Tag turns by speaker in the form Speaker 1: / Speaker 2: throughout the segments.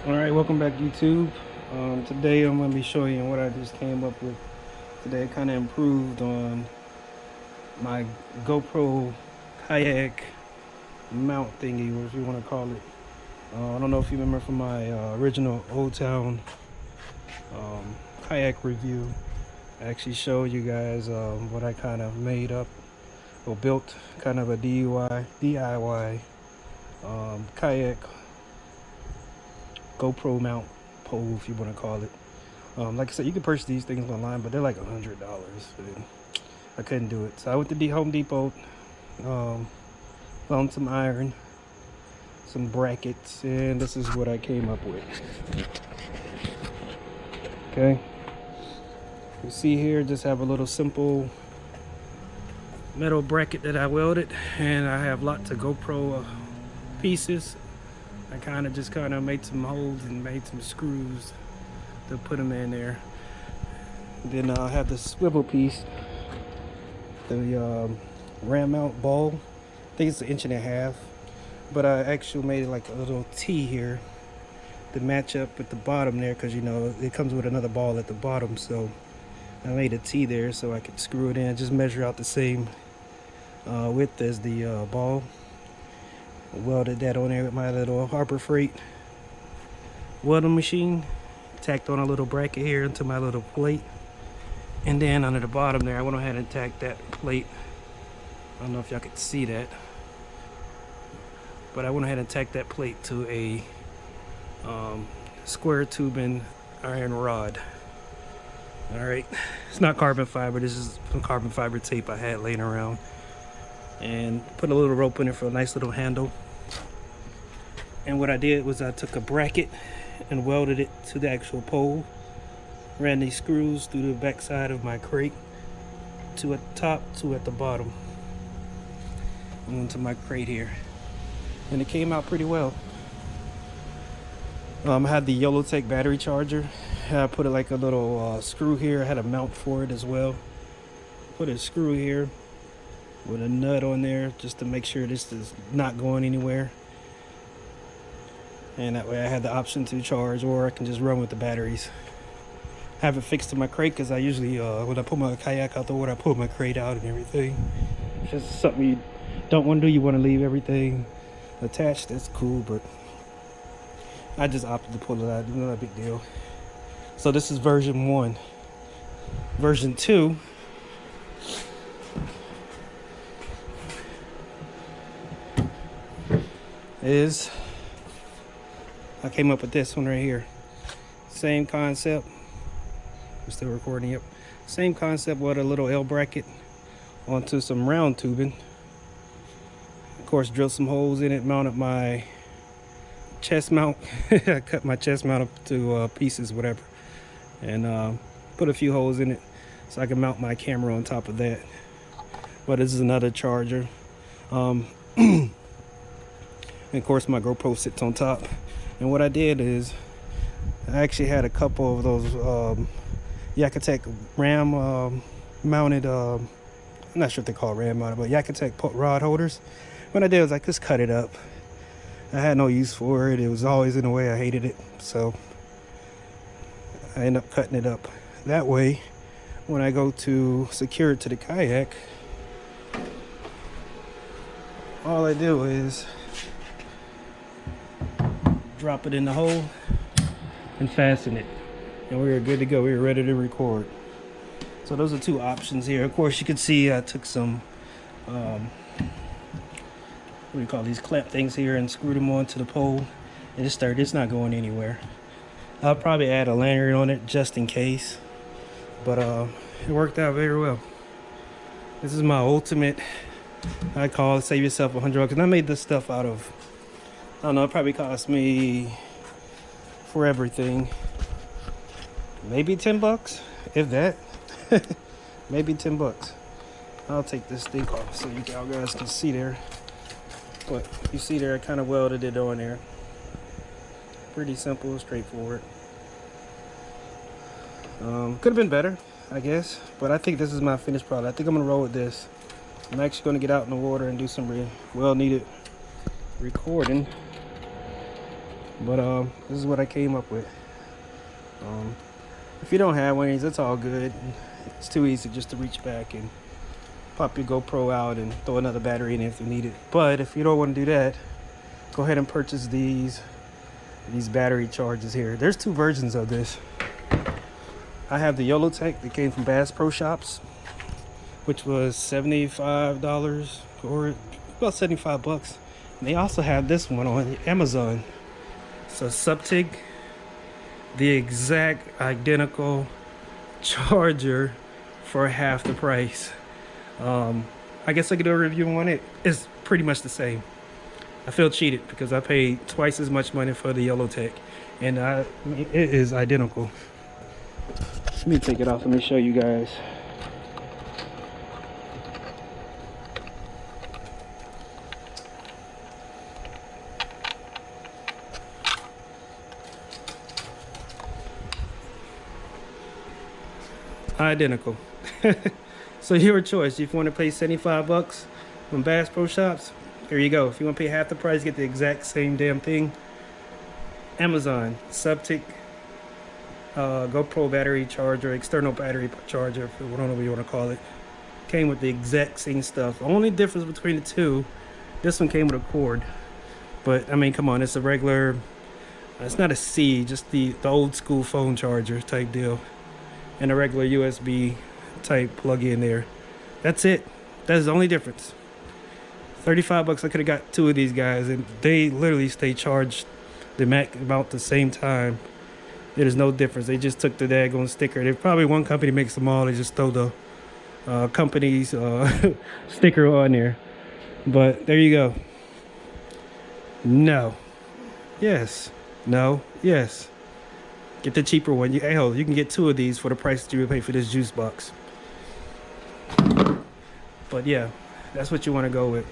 Speaker 1: Alright, welcome back YouTube. Today I'm going to be showing you what I just came up with. Today I kind of improved on my GoPro kayak mount thingy, whatever you want to call it. I don't know if you remember from my original Old Town kayak review. I actually showed you guys what I kind of made up or built, kind of a DIY kayak GoPro mount pole, if you want to call it. Like I said, you can purchase these things online, but they're like $100. I couldn't do it, so I went to Home Depot, found some iron, some brackets, and this is what I came up with. Okay, you see here, just have a little simple metal bracket that I welded, and I have lots of GoPro pieces. I kind of made some holes and made some screws to put them in there. Then I have the swivel piece, the ram mount ball. I think it's 1.5 inches, but I actually made it like a little T here to match up with the bottom there, because you know it comes with another ball at the bottom. So I made a T there so I could screw it in. Just measure out the same width as the ball. Welded that on there with my little Harbor Freight welding machine. Tacked on a little bracket here into my little plate, and then under the bottom there I went ahead and tacked that plate. I don't know if y'all could see that, but I went ahead and tacked that plate to a square tubing iron rod. All right, it's not carbon fiber, this is some carbon fiber tape I had laying around, and put a little rope in it for a nice little handle. And what I did was I took a bracket and welded it to the actual pole, ran these screws through the back side of my crate, two at the top, two at the bottom, and into my crate here, and it came out pretty well. I had the Yellowtech battery charger. I put it like a little screw here. I had a mount for it as well. Put a screw here with a nut on there just to make sure this is not going anywhere, and that way I had the option to charge, or I can just run with the batteries. Have it fixed to my crate, because I usually when I pull my kayak out the water, I pull my crate out and everything. It's just something you don't want to do. You want to leave everything attached. That's cool, but I just opted to pull it out. It's not a big deal. So this is version 1. Version 2 is, I came up with this one right here. Same concept. I'm still recording. Yep. Same concept with a little L bracket onto some round tubing. Of course, drilled some holes in it, mounted my chest mount. I cut my chest mount up to pieces, whatever, and put a few holes in it so I can mount my camera on top of that. But this is another charger. And of course my GoPro sits on top. And what I did is I actually had a couple of those Yakutech ram mounted, I'm not sure if they're called ram mounted, but Yakutech rod holders. What I did was I just cut it up. I had no use for it. It was always in the way. I hated it. So I ended up cutting it up. That way, when I go to secure it to the kayak, all I do is drop it in the hole and fasten it, and we are good to go. We are ready to record. So those are two options here. Of course, you can see I took some what do you call these clamp things here and screwed them onto the pole, and it's not going anywhere. I'll probably add a lanyard on it just in case, but it worked out very well. This is my ultimate, I call it, save yourself $100, and I made this stuff out of, I don't know, it probably cost me, for everything, maybe 10 bucks, if that. Maybe 10 bucks. I'll take this thing off so you guys can see there. But you see there, I kind of welded it on there. Pretty simple, straightforward. Could have been better, I guess, but I think this is my finished product. I think I'm gonna roll with this. I'm actually gonna get out in the water and do some well-needed recording. But this is what I came up with. If you don't have one of these, it's all good. It's too easy just to reach back and pop your GoPro out and throw another battery in if you need it. But if you don't want to do that, go ahead and purchase these battery chargers here. There's two versions of this. I have the YOLO Tech that came from Bass Pro Shops, which was $75 or about 75 bucks. And they also have this one on Amazon. So Subtig, the exact identical charger for half the price. I guess I could do a review on it. It's pretty much the same. I feel cheated because I paid twice as much money for the YOLO Tech, and it is identical. Let me take it off. Let me show you guys. Identical. So your choice. If you want to pay 75 bucks from Bass Pro Shops, here you go. If you want to pay half the price, get the exact same damn thing. Amazon Subtic GoPro battery charger, external battery charger, I don't know what you want to call it. Came with the exact same stuff. The only difference between the two, this one came with a cord. But I mean, come on, it's a regular. It's not a C, just the old school phone charger type deal, and a regular USB type plug in there. That's it. That's the only difference. 35 bucks. I could have got two of these guys, and they literally stay charged about the same time. There's no difference. They just took the daggone sticker. There's probably one company makes them all. They just throw the company's sticker on there. But there you go. No. Yes. No. Yes. Get the cheaper one. Hell, you can get two of these for the price that you would pay for this juice box. But yeah, that's what you want to go with.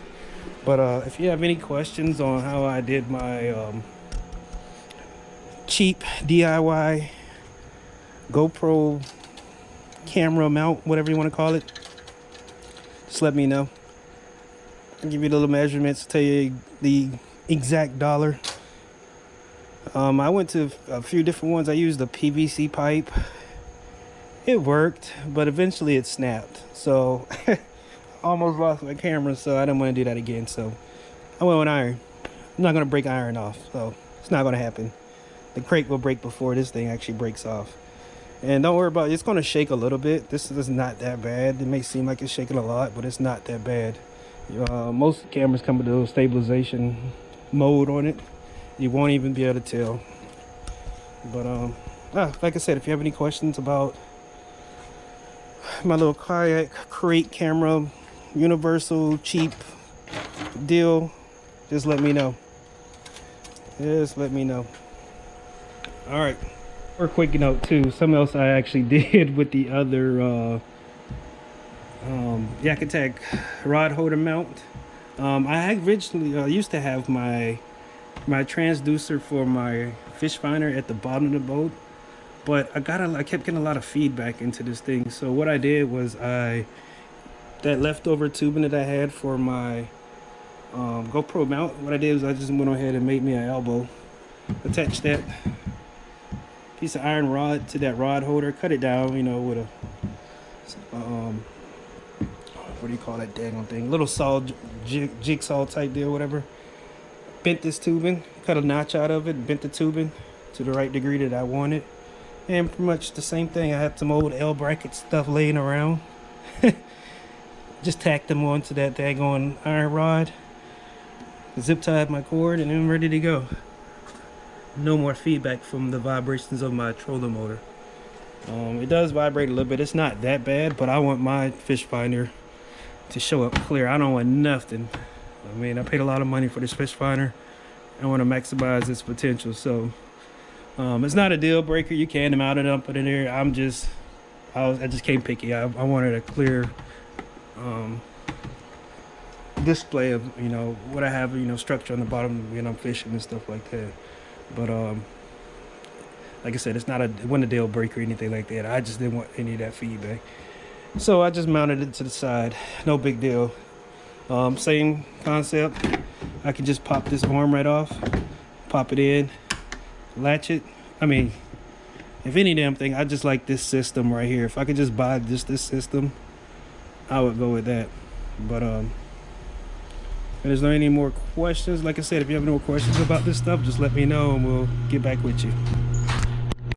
Speaker 1: But if you have any questions on how I did my cheap DIY GoPro camera mount, whatever you want to call it, just let me know. I'll give you the little measurements, tell you the exact dollar. I went to a few different ones. I used a PVC pipe. It worked, but eventually it snapped. So almost lost my camera, so I didn't want to do that again. So I went with iron. I'm not going to break iron off, so it's not going to happen. The crate will break before this thing actually breaks off. And don't worry about it. It's going to shake a little bit. This is not that bad. It may seem like it's shaking a lot, but it's not that bad. Most cameras come with a little stabilization mode on it. You won't even be able to tell. But like I said, if you have any questions about my little kayak crate camera, universal cheap deal, just let me know. Just let me know. All right. For a quick note too, something else I actually did with the other Yakutak rod holder mount. I originally used to have my transducer for my fish finder at the bottom of the boat, but I kept getting a lot of feedback into this thing. So what I did was that leftover tubing that I had for my GoPro mount, what I did was I just went ahead and made me an elbow, attached that piece of iron rod to that rod holder, cut it down, you know, with a what do you call that daggone thing, little saw jigsaw type deal, whatever. Bent this tubing, cut a notch out of it, bent the tubing to the right degree that I wanted, and pretty much the same thing. I had some old L bracket stuff laying around. Just tacked them onto that daggone iron rod, zip tied my cord, and I'm ready to go. No more feedback from the vibrations of my trolling motor. It does vibrate a little bit. It's not that bad, but I want my fish finder to show up clear. I don't want nothing. I mean, I paid a lot of money for this fish finder. I want to maximize its potential. So it's not a deal breaker. You can mount it up in there. I just came picky. I wanted a clear display of, you know, what I have, you know, structure on the bottom when I'm fishing and stuff like that. But like I said, it wasn't a deal breaker or anything like that. I just didn't want any of that feedback. So I just mounted it to the side. No big deal. Same concept. I can just pop this arm right off, pop it in, latch it. I mean, if any damn thing, I just like this system right here. If I could just buy just this system, I would go with that. But and is there any more questions? Like I said, if you have no questions about this stuff, just let me know and we'll get back with you.